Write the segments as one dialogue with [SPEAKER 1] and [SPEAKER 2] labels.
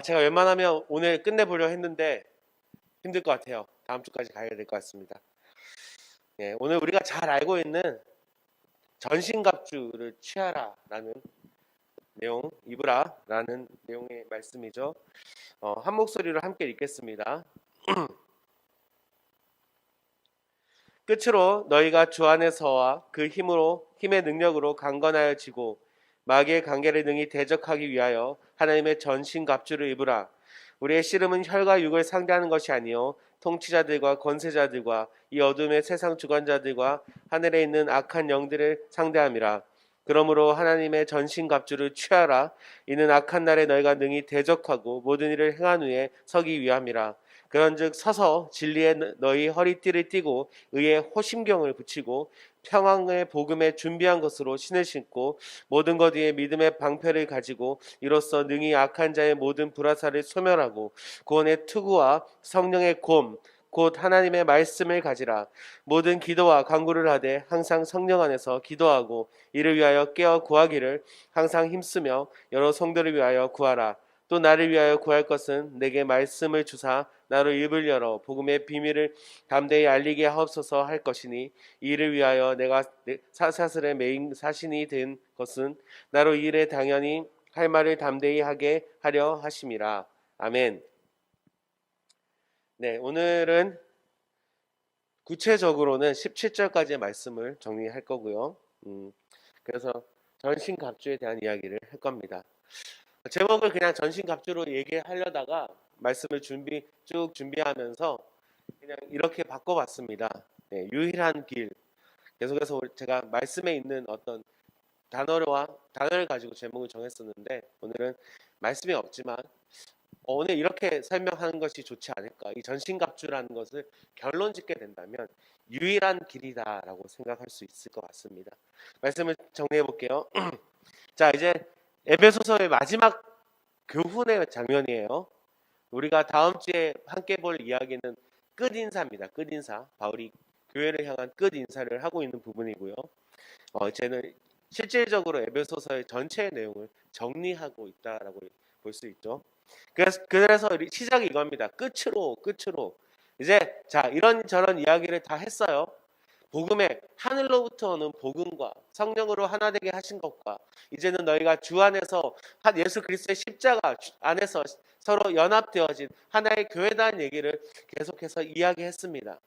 [SPEAKER 1] 제가 웬만하면 오늘 끝내보려 했는데 힘들 것 같아요. 다음 주까지 가야 될 것 같습니다. 예, 오늘 우리가 잘 알고 있는 전신갑주를 취하라라는 내용, 입으라라는 내용의 말씀이죠. 한 목소리로 함께 읽겠습니다. 끝으로 너희가 주 안에서와 그 힘의 능력으로 강건하여 지고 마귀의 관계를 능히 대적하기 위하여 하나님의 전신갑주를 입으라. 우리의 씨름은 혈과 육을 상대하는 것이 아니요 통치자들과 권세자들과 이 어둠의 세상 주관자들과 하늘에 있는 악한 영들을 상대함이라. 그러므로 하나님의 전신갑주를 취하라. 이는 악한 날에 너희가 능히 대적하고 모든 일을 행한 후에 서기 위함이라. 그런즉 서서 진리에 너희 허리띠를 띠고 의의 호심경을 붙이고 평강의 복음에 준비한 것으로 신을 신고 모든 것 위에 믿음의 방패를 가지고 이로써 능히 악한 자의 모든 불화살을 소멸하고 구원의 투구와 성령의 곧 하나님의 말씀을 가지라. 모든 기도와 간구를 하되 항상 성령 안에서 기도하고 이를 위하여 깨어 구하기를 항상 힘쓰며 여러 성도를 위하여 구하라. 또 나를 위하여 구할 것은 내게 말씀을 주사 나로 입을 열어 복음의 비밀을 담대히 알리게 하옵소서 할 것이니 이를 위하여 내가 사사슬의 메인 사신이 된 것은 나로 이 일에 당연히 할 말을 담대히 하게 하려 하심이라. 아멘. 네, 오늘은 구체적으로는 17절까지의 말씀을 정리할 거고요. 그래서 전신갑주에 대한 이야기를 할 겁니다. 제목을 그냥 전신갑주로 얘기하려다가 말씀을 쭉 준비하면서 그냥 이렇게 바꿔봤습니다. 네, 유일한 길. 계속해서 제가 말씀에 있는 어떤 단어를 가지고 제목을 정했었는데 오늘은 말씀이 없지만 오늘 이렇게 설명하는 것이 좋지 않을까. 이 전신갑주라는 것을 결론 짓게 된다면 유일한 길이다라고 생각할 수 있을 것 같습니다. 말씀을 정리해 볼게요. 자, 이제 에베소서의 마지막 교훈의 장면이에요. 우리가 다음 주에 함께 볼 이야기는 끝인사입니다. 끝인사. 바울이 교회를 향한 끝인사를 하고 있는 부분이고요. 이제는 실질적으로 에베소서의 전체 내용을 정리하고 있다라고 볼 수 있죠. 그래서 시작이 이겁니다. 끝으로 이제 자 이런저런 이야기를 다 했어요. 복음의 하늘로부터 오는 복음과 성령으로 하나 되게 하신 것과 이제는 너희가 주 안에서 예수 그리스도의 십자가 안에서 서로 연합되어진 하나의 교회다는 얘기를 계속해서 이야기했습니다.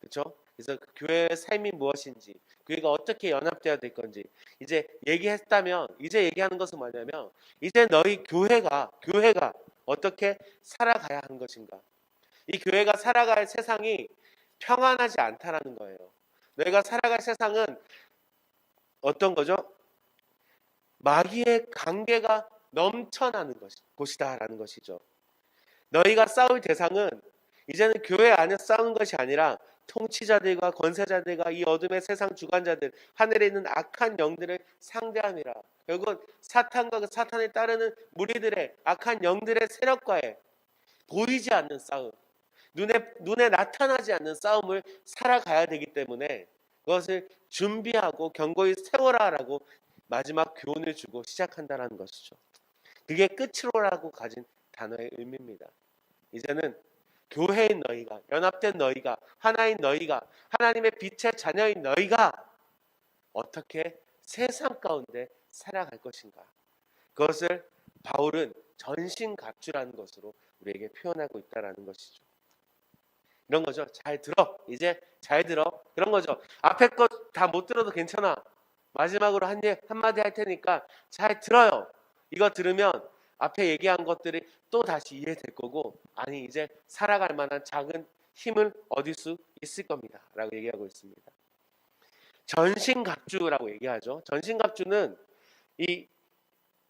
[SPEAKER 1] 그렇죠? 그래서 그 교회의 삶이 무엇인지, 교회가 어떻게 연합되어야 될 건지 이제 얘기했다면 이제 얘기하는 것은 뭐냐면 이제 너희 교회가 어떻게 살아가야 하는 것인가. 이 교회가 살아갈 세상이 평안하지 않다라는 거예요. 너희가 살아갈 세상은 어떤 거죠? 마귀의 관계가 넘쳐나는 곳이다라는 것이죠. 너희가 싸울 대상은 이제는 교회 안에 싸우는 것이 아니라 통치자들과 권세자들과 이 어둠의 세상 주관자들, 하늘에 있는 악한 영들을 상대함이라. 결국은 사탄과 그 사탄에 따르는 무리들의 악한 영들의 세력과의 보이지 않는 싸움, 눈에 나타나지 않는 싸움을 살아가야 되기 때문에 그것을 준비하고 견고히 세워라라고 마지막 교훈을 주고 시작한다라는 것이죠. 그게 끝으로라고 가진 단어의 의미입니다. 이제는 교회인 너희가, 연합된 너희가, 하나인 너희가, 하나님의 빛의 자녀인 너희가 어떻게 세상 가운데 살아갈 것인가. 그것을 바울은 전신갑주라는 것으로 우리에게 표현하고 있다는 것이죠. 이런 거죠. 잘 들어. 이제 잘 들어. 그런 거죠. 앞에 거 다 못 들어도 괜찮아. 마지막으로 한마디 할 테니까 잘 들어요. 이거 들으면 앞에 얘기한 것들이 또 다시 이해될 거고, 아니 이제 살아갈 만한 작은 힘을 얻을 수 있을 겁니다 라고 얘기하고 있습니다. 전신갑주라고 얘기하죠. 전신갑주는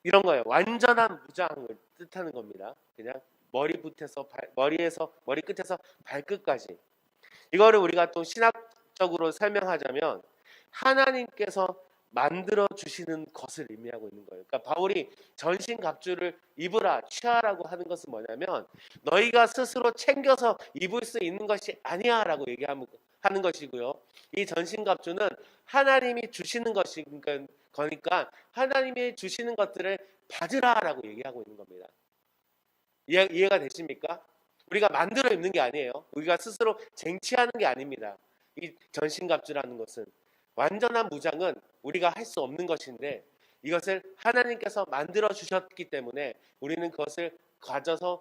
[SPEAKER 1] 이런 거예요. 완전한 무장을 뜻하는 겁니다. 그냥 머리 끝에서 발끝까지. 이거를 우리가 또 신학적으로 설명하자면 하나님께서 만들어 주시는 것을 의미하고 있는 거예요. 그러니까 바울이 전신갑주를 입으라, 취하라고 하는 것은 뭐냐면 너희가 스스로 챙겨서 입을 수 있는 것이 아니야라고 얘기하는 것이고요. 이 전신갑주는 하나님이 주시는 것이니까 하나님이 주시는 것들을 받으라라고 얘기하고 있는 겁니다. 이해가 되십니까? 우리가 만들어 입는 게 아니에요. 우리가 스스로 쟁취하는 게 아닙니다. 이 전신갑주라는 것은 완전한 무장은 우리가 할 수 없는 것인데 이것을 하나님께서 만들어 주셨기 때문에 우리는 그것을 가져서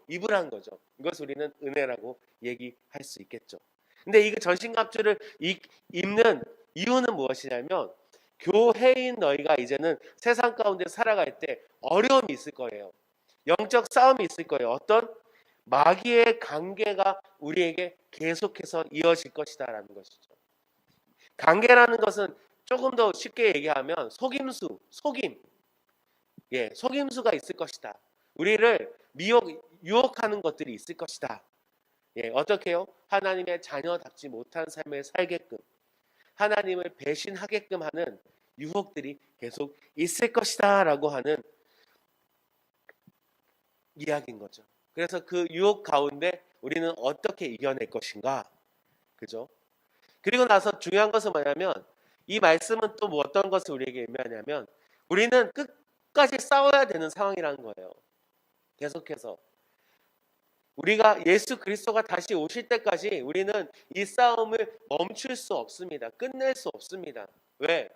[SPEAKER 1] 입으라는 거죠. 이것을 우리는 은혜라고 얘기할 수 있겠죠. 근데 이 전신갑주를 입는 이유는 무엇이냐면 교회인 너희가 이제는 세상 가운데 살아갈 때 어려움이 있을 거예요. 영적 싸움이 있을 거예요. 어떤 마귀의 관계가 우리에게 계속해서 이어질 것이다라는 것이죠. 관계라는 것은 조금 더 쉽게 얘기하면 속임, 속임수가 있을 것이다. 우리를 유혹하는 것들이 있을 것이다. 어떻게요? 하나님의 자녀답지 못한 삶을 살게끔, 하나님을 배신하게끔 하는 유혹들이 계속 있을 것이다라고 하는 이야기인 거죠. 그래서 그 유혹 가운데 우리는 어떻게 이겨낼 것인가? 그죠? 그리고 나서 중요한 것은 뭐냐면 이 말씀은 또 뭐 어떤 것을 우리에게 의미하냐면 우리는 끝까지 싸워야 되는 상황이라는 거예요. 계속해서 우리가 예수 그리스도가 다시 오실 때까지 우리는 이 싸움을 멈출 수 없습니다. 끝낼 수 없습니다. 왜?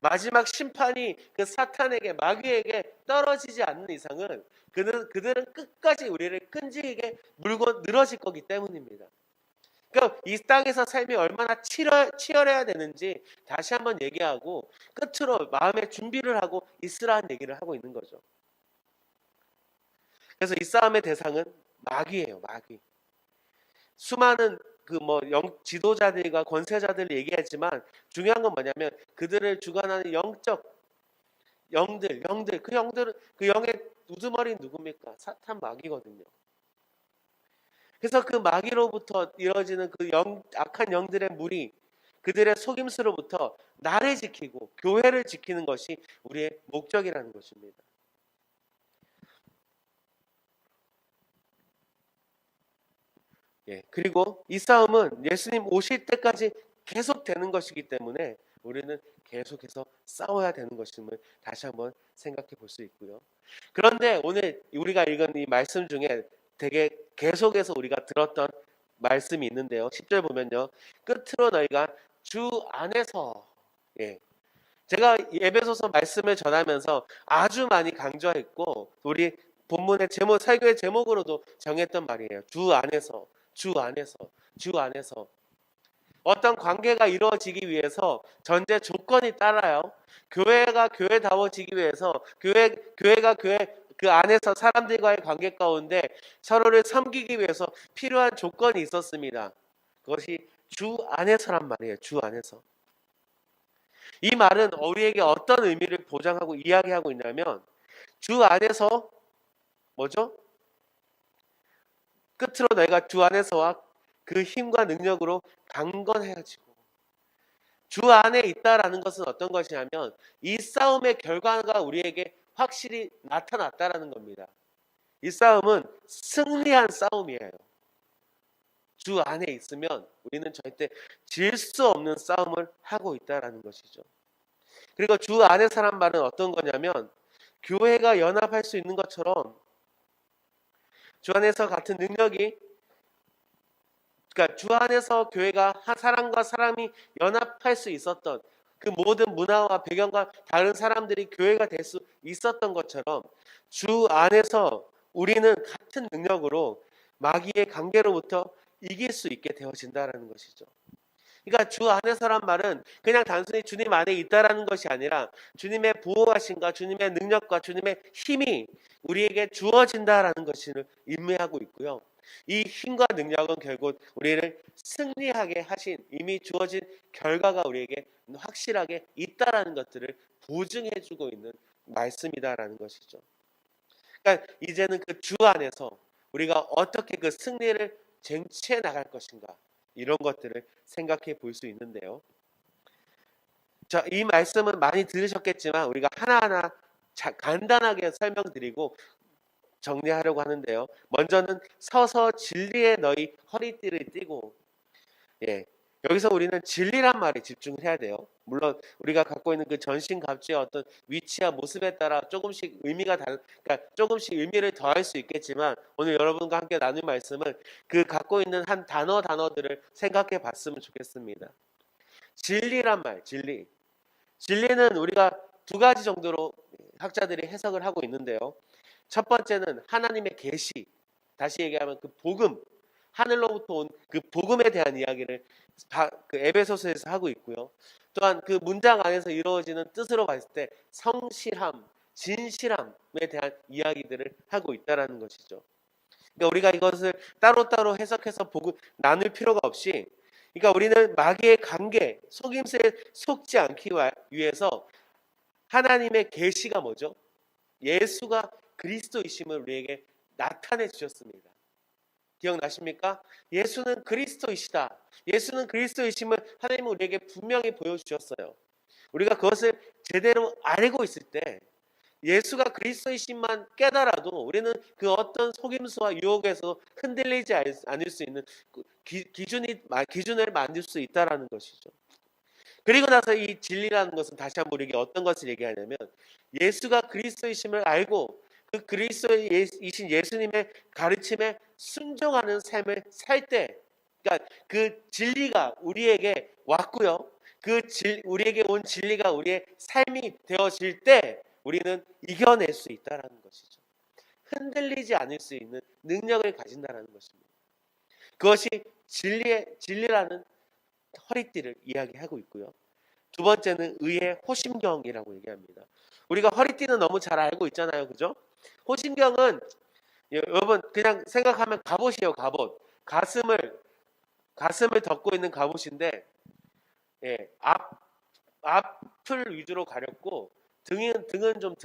[SPEAKER 1] 마지막 심판이 그 사탄에게 마귀에게 떨어지지 않는 이상은 그들은 끝까지 우리를 끈질기게 물고 늘어질 거기 때문입니다. 그러니까 이 땅에서 삶이 얼마나 치열해야 되는지 다시 한번 얘기하고 끝으로 마음의 준비를 하고 있으라는 얘기를 하고 있는 거죠. 그래서 이 싸움의 대상은 마귀예요, 마귀. 수많은 지도자들과 권세자들을 얘기했지만 중요한 건 뭐냐면 그들을 주관하는 영적 영들, 그 영의 우두머리는 누굽니까? 사탄 마귀거든요. 그래서 그 마귀로부터 이루어지는 그 악한 영들의 무리, 그들의 속임수로부터 나를 지키고 교회를 지키는 것이 우리의 목적이라는 것입니다. 그리고 이 싸움은 예수님 오실 때까지 계속 되는 것이기 때문에 우리는 계속해서 싸워야 되는 것임을 다시 한번 생각해 볼 수 있고요. 그런데 오늘 우리가 읽은 이 말씀 중에 되게 계속해서 우리가 들었던 말씀이 있는데요. 10절 보면요. 끝으로 너희가 주 안에서 제가 에베소서 말씀을 전하면서 아주 많이 강조했고 우리 본문의 제목, 설교의 제목으로도 정했던 말이에요. 주 안에서, 주 안에서, 주 안에서. 어떤 관계가 이루어지기 위해서 전제 조건이 따라요. 교회가 교회다워지기 위해서 교회가 교회 그 안에서 사람들과의 관계 가운데 서로를 섬기기 위해서 필요한 조건이 있었습니다. 그것이 주 안에서란 말이에요. 주 안에서. 이 말은 우리에게 어떤 의미를 보장하고 이야기하고 있냐면 주 안에서 뭐죠? 끝으로 내가 주 안에서와 그 힘과 능력으로 강건해지고 주 안에 있다라는 것은 어떤 것이냐면 이 싸움의 결과가 우리에게 확실히 나타났다라는 겁니다. 이 싸움은 승리한 싸움이에요. 주 안에 있으면 우리는 절대 질 수 없는 싸움을 하고 있다라는 것이죠. 그리고 주 안에서란 말은 어떤 거냐면 교회가 연합할 수 있는 것처럼 주 안에서 같은 능력이 그러니까 주 안에서 교회가 사람과 사람이 연합할 수 있었던 그 모든 문화와 배경과 다른 사람들이 교회가 될 수 있었던 것처럼 주 안에서 우리는 같은 능력으로 마귀의 관계로부터 이길 수 있게 되어진다라는 것이죠. 그러니까 주 안에서란 말은 그냥 단순히 주님 안에 있다라는 것이 아니라 주님의 보호하심과 주님의 능력과 주님의 힘이 우리에게 주어진다라는 것을 의미하고 있고요. 이 힘과 능력은 결국 우리를 승리하게 하신 이미 주어진 결과가 우리에게 확실하게 있다라는 것들을 보증해주고 있는 말씀이다라는 것이죠. 그러니까 이제는 그 주 안에서 우리가 어떻게 그 승리를 쟁취해 나갈 것인가 이런 것들을 생각해 볼 수 있는데요. 자, 이 말씀은 많이 들으셨겠지만 우리가 하나하나 간단하게 설명드리고 정리하려고 하는데요. 먼저는 서서 진리에 너희 허리띠를 띠고 여기서 우리는 진리란 말에 집중을 해야 돼요. 물론 우리가 갖고 있는 그 전신갑주의 어떤 위치와 모습에 따라 조금씩 그러니까 조금씩 의미를 더할 수 있겠지만 오늘 여러분과 함께 나눌 말씀은 그 갖고 있는 한 단어들을 생각해 봤으면 좋겠습니다. 진리란 말, 진리. 진리는 우리가 두 가지 정도로 학자들이 해석을 하고 있는데요. 첫 번째는 하나님의 계시, 다시 얘기하면 그 복음, 하늘로부터 온 그 복음에 대한 이야기를 그 에베소서에서 하고 있고요. 또한 그 문장 안에서 이루어지는 뜻으로 봤을 때 성실함, 진실함에 대한 이야기들을 하고 있다라는 것이죠. 그러니까 우리가 이것을 따로따로 해석해서 보고 나눌 필요가 없이, 그러니까 우리는 마귀의 관계, 속임수에 속지 않기 위해서 하나님의 계시가 뭐죠? 예수가 그리스도이심을 우리에게 나타내 주셨습니다. 기억나십니까? 예수는 그리스도이시다. 예수는 그리스도이심을 하나님은 우리에게 분명히 보여주셨어요. 우리가 그것을 제대로 알고 있을 때 예수가 그리스도이심만 깨달아도 우리는 그 어떤 속임수와 유혹에서 흔들리지 않을 수 있는 기준을 만들 수 있다는 것이죠. 그리고 나서 이 진리라는 것은 다시 한번 우리에게 어떤 것을 얘기하냐면 예수가 그리스도이심을 알고 그 그리스도이신 예수님의 가르침에 순종하는 삶을 살 때, 그러니까 그 진리가 우리에게 왔고요. 우리에게 온 진리가 우리의 삶이 되어질 때 우리는 이겨낼 수 있다는 것이죠. 흔들리지 않을 수 있는 능력을 가진다는 것입니다. 그것이 진리라는 허리띠를 이야기하고 있고요. 두 번째는 의의 호심경이라고 얘기합니다. 우리가 허리띠는 너무 잘 알고 있잖아요. 그죠? 호심경은 여러분 그냥 생각하면 갑옷이에요. 갑옷. 가슴을 덮고 있는 갑옷인데 앞을 위주로 가렸고 등은 좀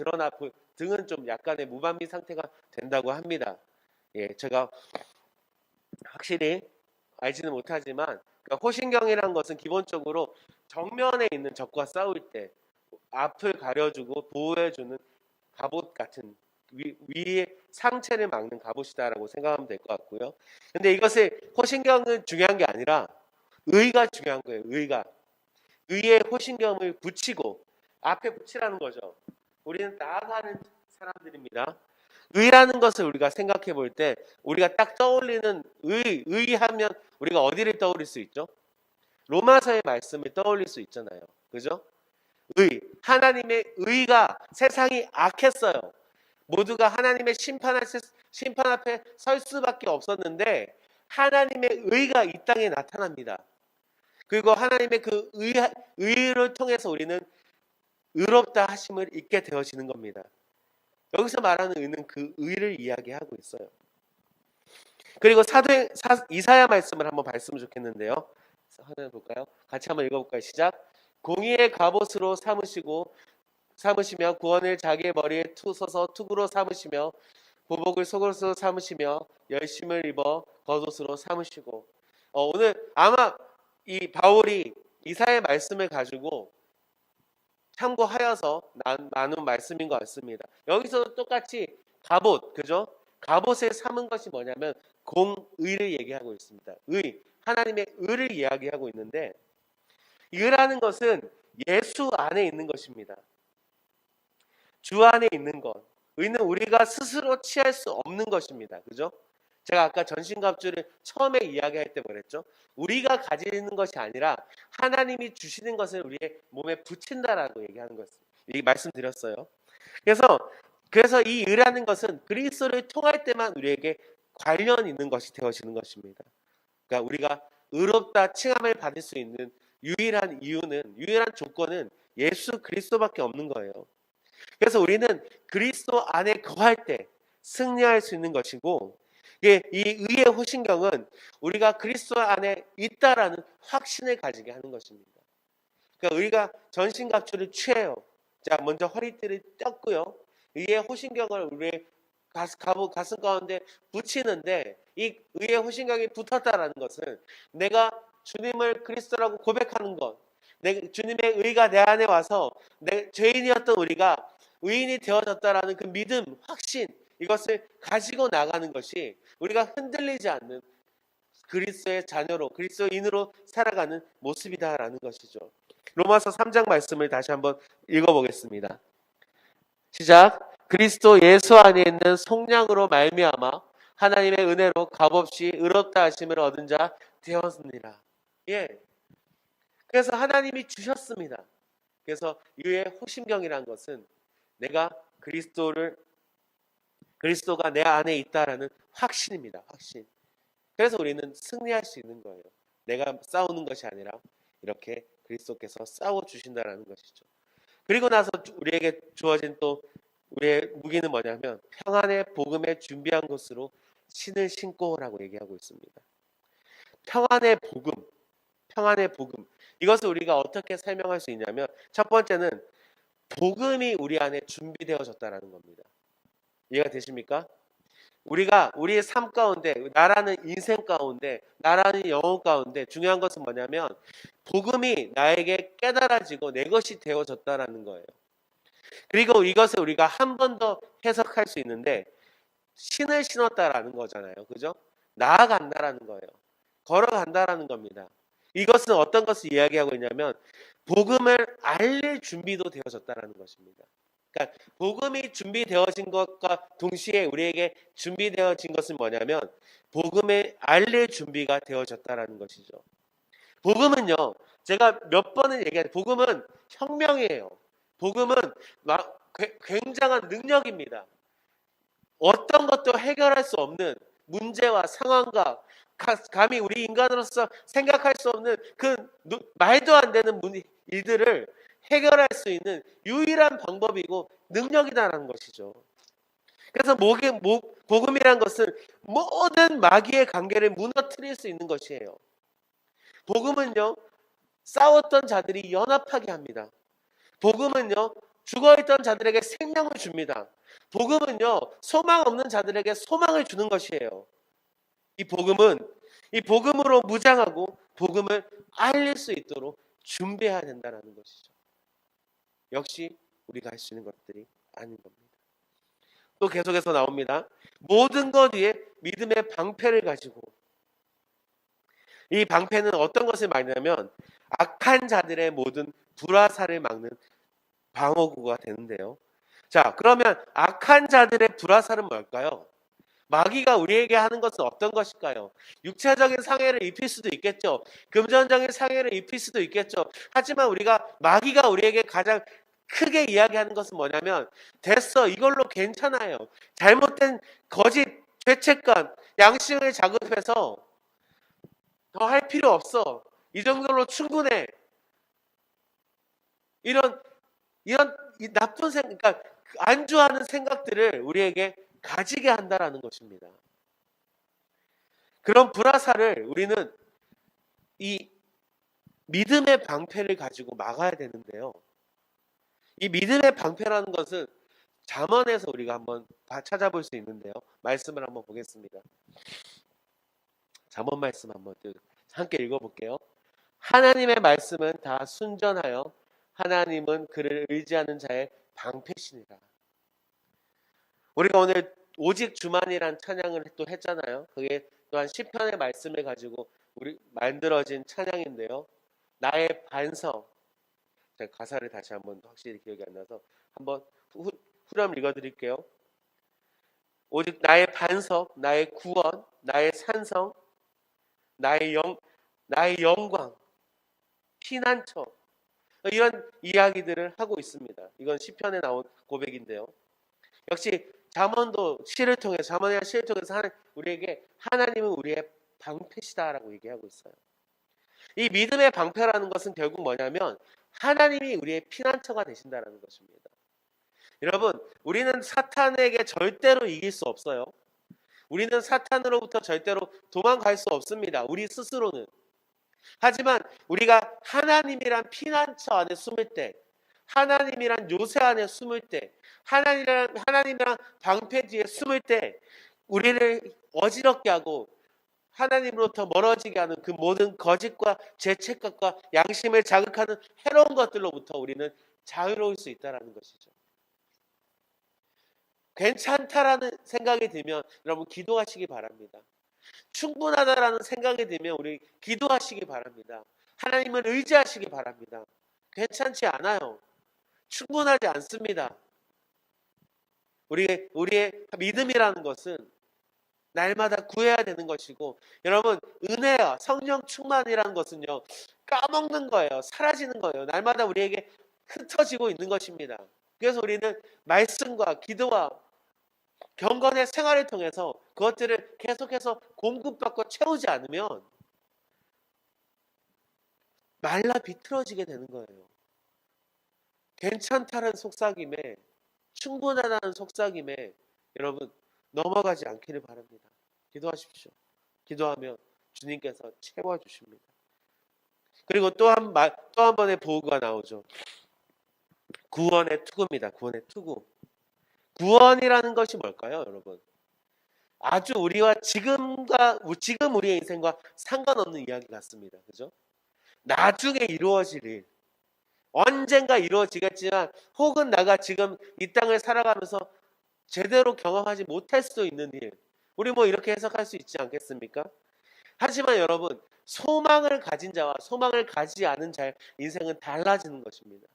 [SPEAKER 1] 등은 좀 약간의 무방비 상태가 된다고 합니다. 제가 확실히 알지는 못하지만 그러니까 호신경이라는 것은 기본적으로 정면에 있는 적과 싸울 때 앞을 가려주고 보호해주는 갑옷 같은 위에 상체를 막는 갑옷이다라고 생각하면 될 것 같고요. 근데 이것을 호신경은 중요한 게 아니라 의가 중요한 거예요. 의에 호신경을 붙이고 앞에 붙이라는 거죠. 우리는 나아가는 사람들입니다. 의라는 것을 우리가 생각해 볼 때 우리가 딱 떠올리는 의하면 우리가 어디를 떠올릴 수 있죠? 로마서의 말씀을 떠올릴 수 있잖아요. 그죠? 하나님의 의가 세상이 악했어요. 모두가 하나님의 심판 앞에 설 수밖에 없었는데 하나님의 의가 이 땅에 나타납니다. 그리고 하나님의 그 의를 통해서 우리는 의롭다 하심을 잊게 되어지는 겁니다. 여기서 말하는 의는 그 의를 이야기하고 있어요. 그리고 이사야 말씀을 한번 봤으면 좋겠는데요. 하나 볼까요? 같이 한번 읽어볼까요? 시작. 공의의 갑옷으로 삼으시며 구원을 자기의 머리에 서서 투구로 삼으시며 보복을 속옷으로 삼으시며 열심을 입어 겉옷으로 삼으시고. 오늘 아마 이 바울이 이사야의 말씀을 가지고 참고하여서 나눈 말씀인 것 같습니다. 여기서도 똑같이 갑옷, 그죠? 갑옷에 삼은 것이 뭐냐면 공의를 얘기하고 있습니다. 하나님의 의를 이야기하고 있는데 의라는 것은 예수 안에 있는 것입니다. 주 안에 있는 것. 의는 우리가 스스로 취할 수 없는 것입니다. 그죠? 제가 아까 전신갑주를 처음에 이야기할 때 뭐랬죠? 우리가 가지는 것이 아니라 하나님이 주시는 것을 우리의 몸에 붙인다라고 얘기하는 것을 말씀드렸어요. 그래서 이 의라는 것은 그리스도를 통할 때만 우리에게 관련 있는 것이 되어지는 것입니다. 그러니까 우리가 의롭다 칭함을 받을 수 있는 유일한 조건은 예수 그리스도밖에 없는 거예요. 그래서 우리는 그리스도 안에 거할 때 승리할 수 있는 것이고 이 의의 호신경은 우리가 그리스도 안에 있다라는 확신을 가지게 하는 것입니다. 그러니까 우리가 전신갑주를 취해요. 자, 먼저 허리띠를 떴고요. 의의 호신경을 우리의 가슴 가운데 붙이는데 이 의의 호신경이 붙었다라는 것은 내가 주님을 그리스도라고 고백하는 것, 주님의 의가 내 안에 와서 죄인이었던 우리가 의인이 되어졌다라는 그 믿음, 확신, 이것을 가지고 나가는 것이 우리가 흔들리지 않는 그리스도의 자녀로, 그리스도인으로 살아가는 모습이다라는 것이죠. 로마서 3장 말씀을 다시 한번 읽어보겠습니다. 시작. 그리스도 예수 안에 있는 속량으로 말미암아 하나님의 은혜로 값없이 의롭다 하심을 얻은 자 되었느니라. 예. 그래서 하나님이 주셨습니다. 그래서 이의 호심경이라는 것은 내가 그리스도가 내 안에 있다라는 확신입니다. 확신. 그래서 우리는 승리할 수 있는 거예요. 내가 싸우는 것이 아니라 이렇게 그리스도께서 싸워 주신다라는 것이죠. 그리고 나서 우리에게 주어진 또 우리의 무기는 뭐냐면 평안의 복음에 준비한 것으로 신을 신고라고 얘기하고 있습니다. 평안의 복음, 평안의 복음. 이것을 우리가 어떻게 설명할 수 있냐면 첫 번째는 복음이 우리 안에 준비되어졌다라는 겁니다. 이해가 되십니까? 우리가 우리의 삶 가운데, 나라는 인생 가운데, 나라는 영혼 가운데 중요한 것은 뭐냐면 복음이 나에게 깨달아지고 내 것이 되어졌다라는 거예요. 그리고 이것을 우리가 한 번 더 해석할 수 있는데 신을 신었다라는 거잖아요. 그죠? 나아간다라는 거예요. 걸어간다라는 겁니다. 이것은 어떤 것을 이야기하고 있냐면 복음을 알릴 준비도 되어졌다라는 것입니다. 그러니까 복음이 준비되어진 것과 동시에 우리에게 준비되어진 것은 뭐냐면 복음을 알릴 준비가 되어졌다라는 것이죠. 복음은요, 제가 몇 번을 얘기하는 복음은 혁명이에요. 복음은 굉장한 능력입니다. 어떤 것도 해결할 수 없는 문제와 상황과 감히 우리 인간으로서 생각할 수 없는 그 말도 안 되는 일들을 해결할 수 있는 유일한 방법이고 능력이다라는 것이죠. 그래서 복음이란 것은 모든 마귀의 관계를 무너뜨릴 수 있는 것이에요. 복음은요, 싸웠던 자들이 연합하게 합니다. 복음은요, 죽어있던 자들에게 생명을 줍니다. 복음은요, 소망 없는 자들에게 소망을 주는 것이에요. 이 복음으로 무장하고 복음을 알릴 수 있도록 준비해야 된다는 것이죠. 역시 우리가 할 수 있는 것들이 아닌 겁니다. 또 계속해서 나옵니다. 모든 것 위에 믿음의 방패를 가지고, 이 방패는 어떤 것을 말하냐면 악한 자들의 모든 불화살을 막는 방어구가 되는데요. 자, 그러면 악한 자들의 불화살은 뭘까요? 마귀가 우리에게 하는 것은 어떤 것일까요? 육체적인 상해를 입힐 수도 있겠죠. 금전적인 상해를 입힐 수도 있겠죠. 하지만 마귀가 우리에게 가장 크게 이야기하는 것은 뭐냐면 됐어, 이걸로 괜찮아요. 잘못된 거짓 죄책감, 양심을 자극해서 더 할 필요 없어. 이 정도로 충분해. 이런 이 나쁜 생각, 그러니까 안주하는 생각들을 우리에게 가지게 한다라는 것입니다. 그런 불화살을 우리는 이 믿음의 방패를 가지고 막아야 되는데요. 이 믿음의 방패라는 것은 잠언에서 우리가 한번 찾아볼 수 있는데요. 말씀을 한번 보겠습니다. 잠언 말씀 한번 함께 읽어볼게요. 하나님의 말씀은 다 순전하여 하나님은 그를 의지하는 자의 방패시니라. 우리가 오늘 오직 주만이란 찬양을 또 했잖아요. 그게 또한 시편의 말씀을 가지고 우리 만들어진 찬양인데요. 나의 반석. 제가 가사를 다시 한번 확실히 기억이 안 나서 한번 후렴 읽어드릴게요. 오직 나의 반석, 나의 구원, 나의 산성, 나의 영광, 피난처, 이런 이야기들을 하고 있습니다. 이건 시편에 나온 고백인데요. 역시 잠언이란 시를 통해서 우리에게 하나님은 우리의 방패시다라고 얘기하고 있어요. 이 믿음의 방패라는 것은 결국 뭐냐면 하나님이 우리의 피난처가 되신다라는 것입니다. 여러분, 우리는 사탄에게 절대로 이길 수 없어요. 우리는 사탄으로부터 절대로 도망갈 수 없습니다. 우리 스스로는. 하지만 우리가 하나님이란 피난처 안에 숨을 때, 하나님이란 요새 안에 숨을 때, 하나님이란 방패 뒤에 숨을 때 우리를 어지럽게 하고 하나님으로부터 멀어지게 하는 그 모든 거짓과 죄책감과 양심을 자극하는 해로운 것들로부터 우리는 자유로울 수 있다는 것이죠. 괜찮다라는 생각이 들면 여러분 기도하시기 바랍니다. 충분하다라는 생각이 들면 우리 기도하시기 바랍니다. 하나님을 의지하시기 바랍니다. 괜찮지 않아요. 충분하지 않습니다. 우리의 믿음이라는 것은 날마다 구해야 되는 것이고, 여러분, 은혜와 성령 충만이라는 것은요, 까먹는 거예요. 사라지는 거예요. 날마다 우리에게 흩어지고 있는 것입니다. 그래서 우리는 말씀과 기도와 경건의 생활을 통해서 그것들을 계속해서 공급받고 채우지 않으면 말라 비틀어지게 되는 거예요. 괜찮다는 속삭임에, 충분하다는 속삭임에 여러분 넘어가지 않기를 바랍니다. 기도하십시오. 기도하면 주님께서 채워주십니다. 그리고 또 한 번의 보호가 나오죠. 구원의 투구입니다. 구원의 투구. 구원이라는 것이 뭘까요, 여러분? 아주 우리와 지금 우리의 인생과 상관없는 이야기 같습니다. 그죠? 나중에 이루어질 일, 언젠가 이루어지겠지만, 혹은 내가 지금 이 땅을 살아가면서 제대로 경험하지 못할 수도 있는 일, 우리 뭐 이렇게 해석할 수 있지 않겠습니까? 하지만 여러분, 소망을 가진 자와 소망을 가지지 않은 자의 인생은 달라지는 것입니다.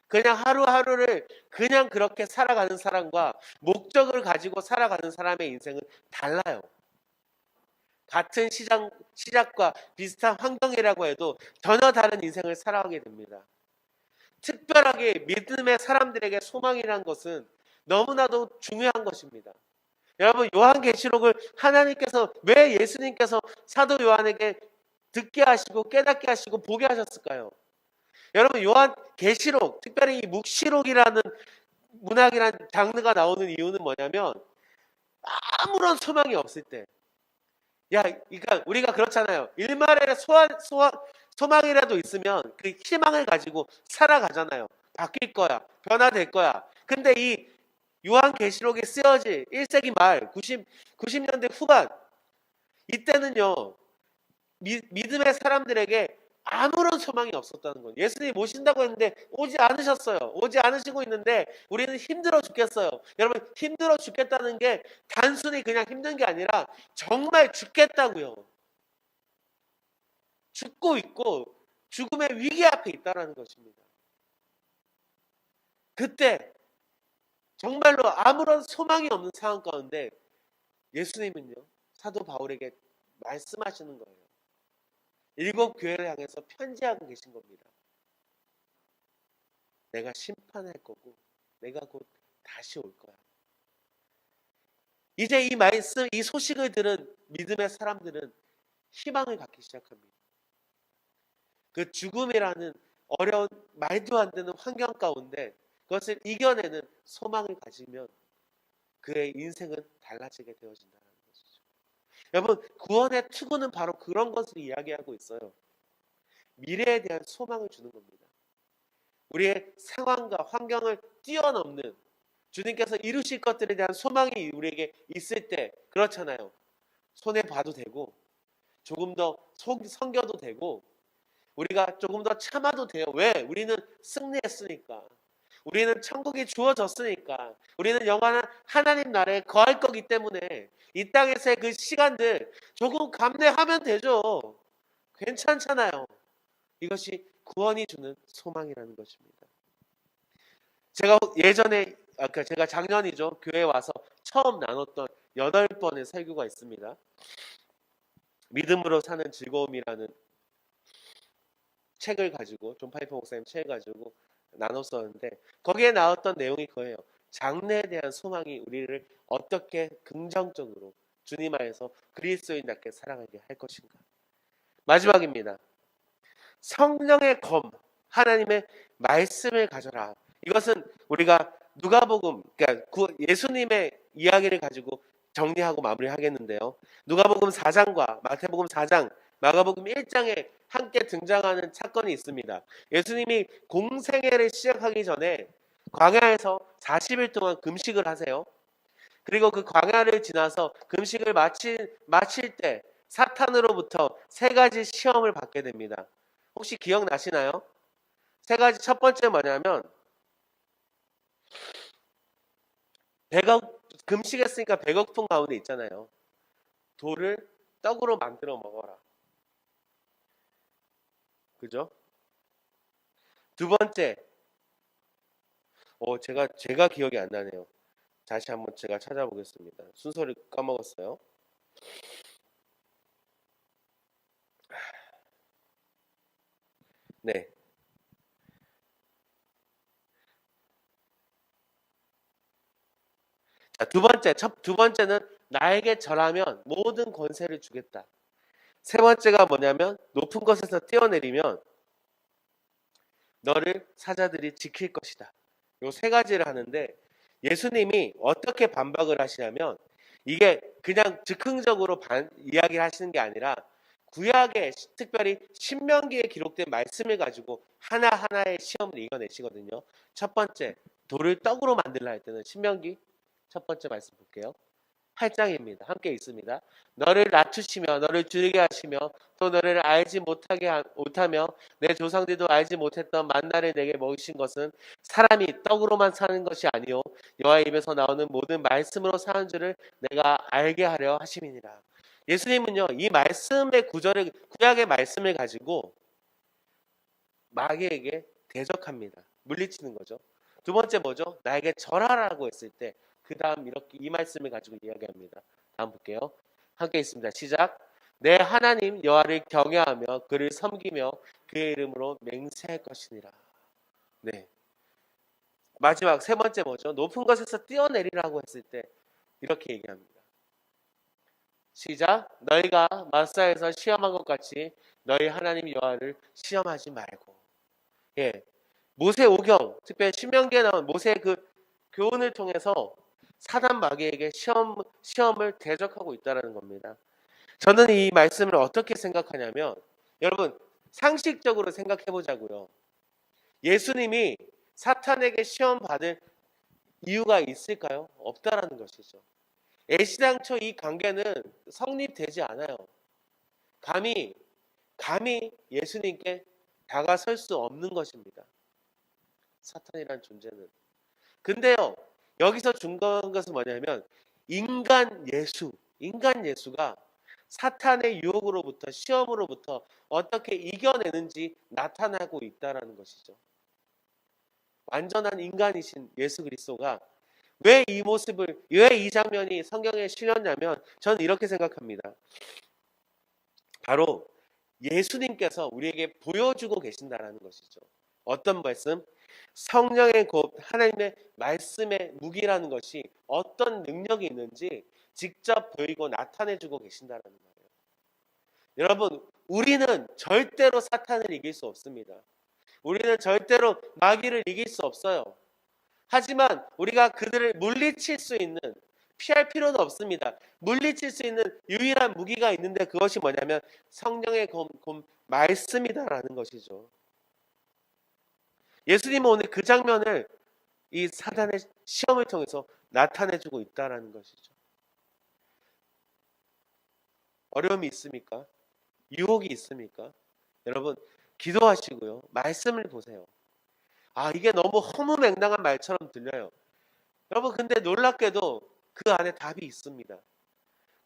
[SPEAKER 1] 그냥 하루하루를 그냥 그렇게 살아가는 사람과 목적을 가지고 살아가는 사람의 인생은 달라요. 같은 시작과 비슷한 환경이라고 해도 전혀 다른 인생을 살아가게 됩니다. 특별하게 믿음의 사람들에게 소망이란 것은 너무나도 중요한 것입니다. 여러분, 요한계시록을 하나님께서, 왜 예수님께서 사도 요한에게 듣게 하시고 깨닫게 하시고 보게 하셨을까요? 여러분, 요한계시록, 특별히 이 묵시록이라는 문학이라는 장르가 나오는 이유는 뭐냐면, 아무런 소망이 없을 때, 그러니까 우리가 그렇잖아요. 일말의 소망이라도 있으면 그 희망을 가지고 살아가잖아요. 바뀔 거야, 변화될 거야. 근데 이 요한계시록이 쓰여진 1세기 말 90년대 후반, 이때는요, 믿음의 사람들에게 아무런 소망이 없었다는 거예요. 예수님이 오신다고 했는데 오지 않으셨어요. 오지 않으시고 있는데 우리는 힘들어 죽겠어요. 여러분, 힘들어 죽겠다는 게 단순히 그냥 힘든 게 아니라 정말 죽겠다고요. 죽고 있고 죽음의 위기 앞에 있다는 것입니다. 그때 정말로 아무런 소망이 없는 상황 가운데 예수님은요, 사도 바울에게 말씀하시는 거예요. 7 교회를 향해서 편지하고 계신 겁니다. 내가 심판할 거고 내가 곧 다시 올 거야. 이제 이 말씀, 이 소식을 들은 믿음의 사람들은 희망을 갖기 시작합니다. 그 죽음이라는 어려운 말도 안 되는 환경 가운데 그것을 이겨내는 소망을 가지면 그의 인생은 달라지게 되어진다는 것이죠. 여러분, 구원의 투구는 바로 그런 것을 이야기하고 있어요. 미래에 대한 소망을 주는 겁니다. 우리의 상황과 환경을 뛰어넘는 주님께서 이루실 것들에 대한 소망이 우리에게 있을 때, 그렇잖아요. 손해 봐도 되고 조금 더 섬겨도 되고 우리가 조금 더 참아도 돼요. 왜? 우리는 승리했으니까. 우리는 천국이 주어졌으니까. 우리는 영원한 하나님 나라에 거할 거기 때문에 이 땅에서의 그 시간들 조금 감내하면 되죠. 괜찮잖아요. 이것이 구원이 주는 소망이라는 것입니다. 제가 작년이죠. 교회에 와서 처음 나눴던 8번의 설교가 있습니다. 믿음으로 사는 즐거움이라는 책을 가지고, 존 파이퍼 목사님 책을 가지고 나눴었는데, 거기에 나왔던 내용이 그거예요. 장래에 대한 소망이 우리를 어떻게 긍정적으로 주님 안에서 그리스도인답게 살아가게 할 것인가. 마지막입니다. 성령의 검, 하나님의 말씀을 가져라. 이것은 우리가 누가복음, 그러니까 예수님의 이야기를 가지고 정리하고 마무리하겠는데요. 누가복음 4장과 마태복음 4장, 마가복음 1장에 함께 등장하는 사건이 있습니다. 예수님이 공생애를 시작하기 전에 광야에서 40일 동안 금식을 하세요. 그리고 그 광야를 지나서 금식을 마칠 때 사탄으로부터 3가지 시험을 받게 됩니다. 혹시 기억나시나요? 3가지. 첫 번째 뭐냐면, 금식했으니까 배고픈 가운데 있잖아요. 돌을 떡으로 만들어 먹어라. 그죠? 두 번째, 제가 기억이 안 나네요. 다시 한번 제가 찾아보겠습니다. 순서를 까먹었어요. 네. 자, 두 번째는 나에게 절하면 모든 권세를 주겠다. 세 번째가 뭐냐면 높은 곳에서 뛰어내리면 너를 사자들이 지킬 것이다. 요 세 가지를 하는데 예수님이 어떻게 반박을 하시냐면 이게 그냥 즉흥적으로 이야기를 하시는 게 아니라 구약에 특별히 신명기에 기록된 말씀을 가지고 하나하나의 시험을 이겨내시거든요. 첫 번째, 돌을 떡으로 만들라 할 때는 신명기 첫 번째 말씀 볼게요. 8장입니다. 함께 있습니다. 너를 낮추시며 너를 줄이게 하시며 또 너를 알지 못하며 내 조상들도 알지 못했던 만나를 내게 먹이신 것은 사람이 떡으로만 사는 것이 아니요 여호와의 입에서 나오는 모든 말씀으로 사는 줄을 내가 알게 하려 하심이니라. 예수님은요 이 말씀의 구절을 구약의 말씀을 가지고 마귀에게 대적합니다. 물리치는 거죠. 두 번째 뭐죠? 나에게 절하라고 했을 때 그 다음 이렇게 이 말씀을 가지고 이야기합니다. 다음 볼게요. 함께 있습니다. 시작. 내 하나님 여호와를 경외하며 그를 섬기며 그의 이름으로 맹세할 것이니라. 네. 마지막 세 번째 뭐죠? 높은 곳에서 뛰어내리라고 했을 때 이렇게 얘기합니다. 시작. 너희가 마사에서 시험한 것 같이 너희 하나님 여호와를 시험하지 말고. 예. 모세 오경, 특별히 신명기에 나온 모세의 그 교훈을 통해서 사단 마귀에게 시험을 대적하고 있다는 겁니다. 저는 이 말씀을 어떻게 생각하냐면 여러분 상식적으로 생각해 보자고요. 예수님이 사탄에게 시험 받을 이유가 있을까요? 없다라는 것이죠. 애시당초 이 관계는 성립되지 않아요. 감히 예수님께 다가설 수 없는 것입니다. 사탄이란 존재는. 근데요, 여기서 중요한 것은 뭐냐면 인간 예수가 사탄의 유혹으로부터 시험으로부터 어떻게 이겨내는지 나타나고 있다라는 것이죠. 완전한 인간이신 예수 그리스도가 왜 이 장면이 성경에 실렸냐면 저는 이렇게 생각합니다. 바로 예수님께서 우리에게 보여주고 계신다라는 것이죠. 어떤 말씀? 성령의 곧 하나님의 말씀의 무기라는 것이 어떤 능력이 있는지 직접 보이고 나타내주고 계신다라는 거예요. 여러분, 우리는 절대로 사탄을 이길 수 없습니다. 우리는 절대로 마귀를 이길 수 없어요. 하지만 우리가 그들을 물리칠 수 있는 피할 필요도 없습니다. 물리칠 수 있는 유일한 무기가 있는데 그것이 뭐냐면 성령의 말씀이다라는 것이죠. 예수님은 오늘 그 장면을 이 사단의 시험을 통해서 나타내주고 있다라는 것이죠. 어려움이 있습니까? 유혹이 있습니까? 여러분 기도하시고요. 말씀을 보세요. 이게 너무 허무맹랑한 말처럼 들려요. 여러분 근데 놀랍게도 그 안에 답이 있습니다.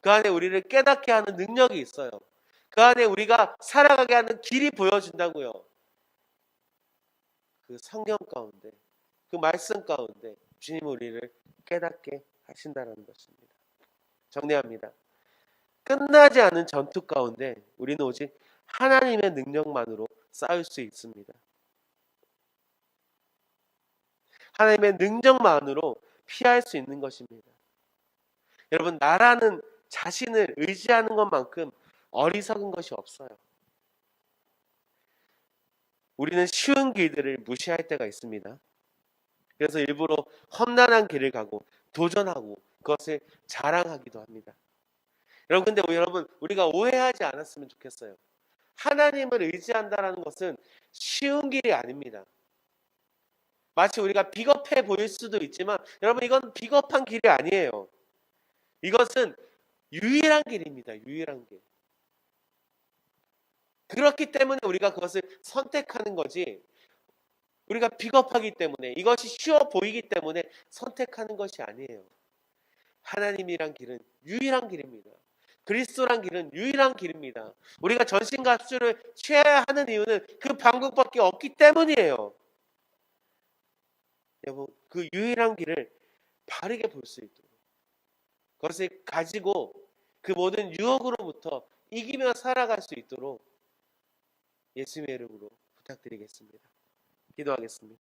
[SPEAKER 1] 그 안에 우리를 깨닫게 하는 능력이 있어요. 그 안에 우리가 살아가게 하는 길이 보여준다고요. 그 성경 가운데 그 말씀 가운데 주님 우리를 깨닫게 하신다는 것입니다. 정리합니다. 끝나지 않은 전투 가운데 우리는 오직 하나님의 능력만으로 싸울 수 있습니다. 하나님의 능력만으로 피할 수 있는 것입니다. 여러분 나라는 자신을 의지하는 것만큼 어리석은 것이 없어요. 우리는 쉬운 길들을 무시할 때가 있습니다. 그래서 일부러 험난한 길을 가고 도전하고 그것을 자랑하기도 합니다. 여러분 근데 여러분 우리가 오해하지 않았으면 좋겠어요. 하나님을 의지한다는 것은 쉬운 길이 아닙니다. 마치 우리가 비겁해 보일 수도 있지만 여러분 이건 비겁한 길이 아니에요. 이것은 유일한 길입니다. 유일한 길. 그렇기 때문에 우리가 그것을 선택하는 거지 우리가 비겁하기 때문에 이것이 쉬워 보이기 때문에 선택하는 것이 아니에요. 하나님이란 길은 유일한 길입니다. 그리스도란 길은 유일한 길입니다. 우리가 전신갑주를 취해야 하는 이유는 그 방법밖에 없기 때문이에요. 여러분, 그 유일한 길을 바르게 볼 수 있도록 그것을 가지고 그 모든 유혹으로부터 이기며 살아갈 수 있도록 예수님의 이름으로 부탁드리겠습니다. 기도하겠습니다.